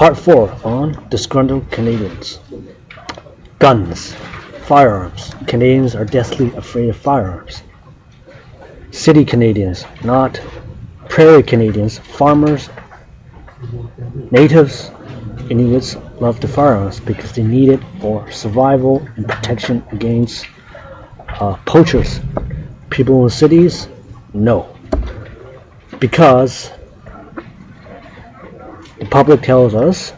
Part 4 on disgruntled Canadians. Guns. Firearms. Canadians are deathly afraid of firearms. City Canadians, not prairie Canadians, farmers, natives, Inuits love the firearms because they need it for survival and protection against poachers. People in cities, no. Because the public tells us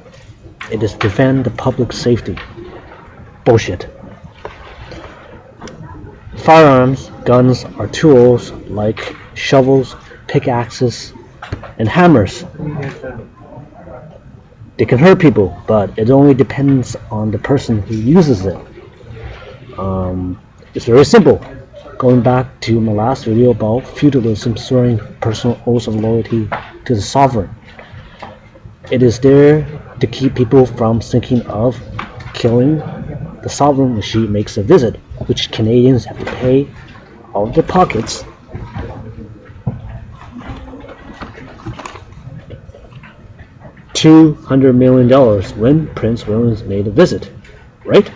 it is to defend the public safety. Bullshit. Firearms, guns are tools like shovels, pickaxes, and hammers. They can hurt people, but it only depends on the person who uses it. It's very simple. Going back to my last video about feudalism, swearing personal oaths of loyalty to the sovereign. It is there to keep people from thinking of killing the sovereign when she makes a visit, which Canadians have to pay out of their pockets. $200 million when Prince William made a visit, right?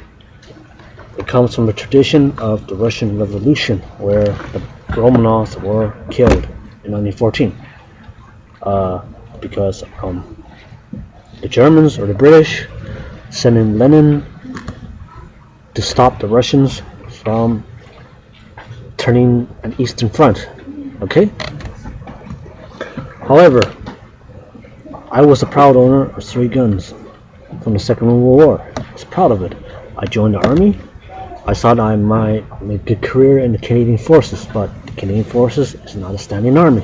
It comes from the tradition of the Russian Revolution, where the Romanovs were killed in 1914 because the Germans or the British sent in Lenin to stop the Russians from turning an eastern front. Okay? However, I was a proud owner of 3 guns from the Second World War. I was proud of it. I joined the army. I thought I might make a career in the Canadian Forces, but the Canadian Forces is not a standing army.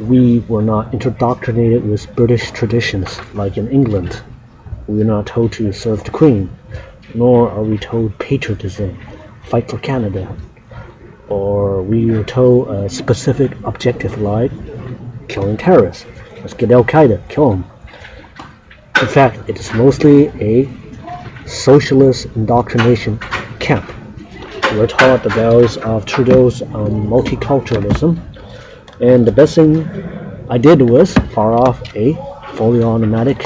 We were not indoctrinated with British traditions like in England. We were not told to serve the Queen, nor are we told patriotism, fight for Canada, or we were told a specific objective like killing terrorists. Let's get Al-Qaeda, kill them. In fact, it is mostly a socialist indoctrination camp. We're taught the values of Trudeau's multiculturalism, and the best thing I did was fire off a fully automatic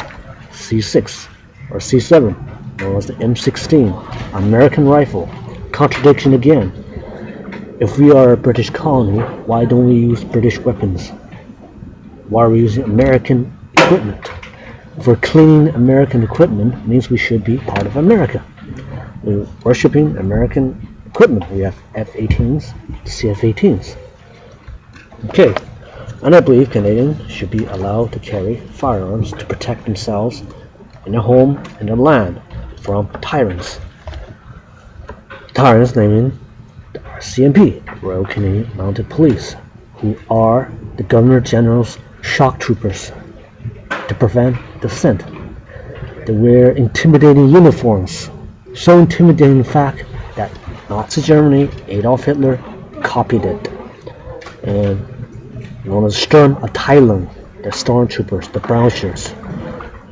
C6 or C7, known as the M16, American rifle. Contradiction again. If we are a British colony, why don't we use British weapons? Why are we using American equipment? If we're cleaning American equipment, means we should be part of America. We're worshipping American equipment. We have F-18s, CF-18s. Okay, and I believe Canadians should be allowed to carry firearms to protect themselves in their home and their land from tyrants. Tyrants naming the RCMP, Royal Canadian Mounted Police, who are the Governor General's shock troopers to prevent dissent. They wear intimidating uniforms, so intimidating in fact that Nazi Germany, Adolf Hitler, copied it. And known as Sturmabteilung, the stormtroopers, the brown shirts.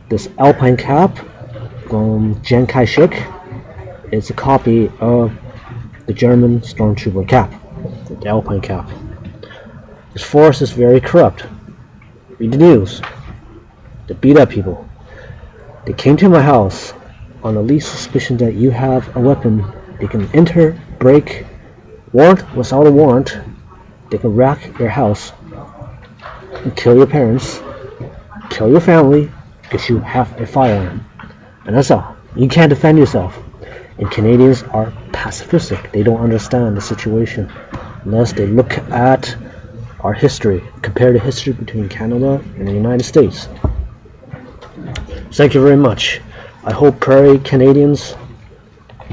This alpine cap from Chiang Kai-shek is a copy of the German stormtrooper cap, the alpine cap. This force is very corrupt. Read the news. They beat up people. They came to my house on the least suspicion that you have a weapon. They can enter, break, warrant without a warrant. They can wreck your house and kill your parents, kill your family, because you have a firearm. And that's all. You can't defend yourself. And Canadians are pacifistic. They don't understand the situation unless they look at our history, compare the history between Canada and the United States. Thank you very much. I hope prairie Canadians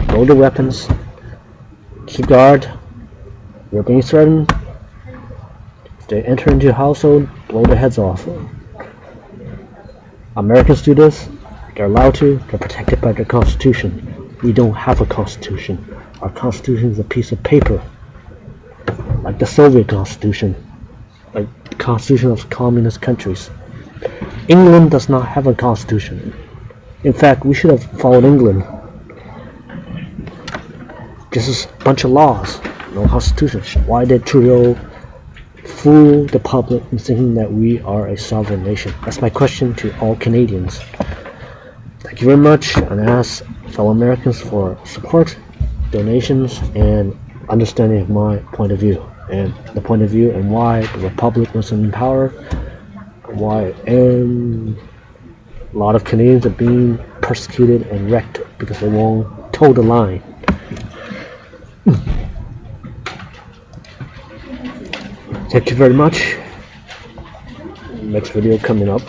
load their weapons, keep guard. You're being threatened. If they enter into your household, blow their heads off. Americans do this. They're allowed to. They're protected by their Constitution. We don't have a Constitution. Our Constitution is a piece of paper, like the Soviet Constitution, like the Constitution of communist countries. England does not have a Constitution. In fact, we should have followed England. This is a bunch of laws, no Constitution. Why did Trudeau fool the public in thinking that we are a sovereign nation? That's my question to all Canadians. Thank you very much, and I ask fellow Americans for support, donations, and understanding of my point of view, and the point of view and why the Republic was in power, why a lot of Canadians are being persecuted and wrecked because they won't toe the line. Thank you very much. Next video coming up.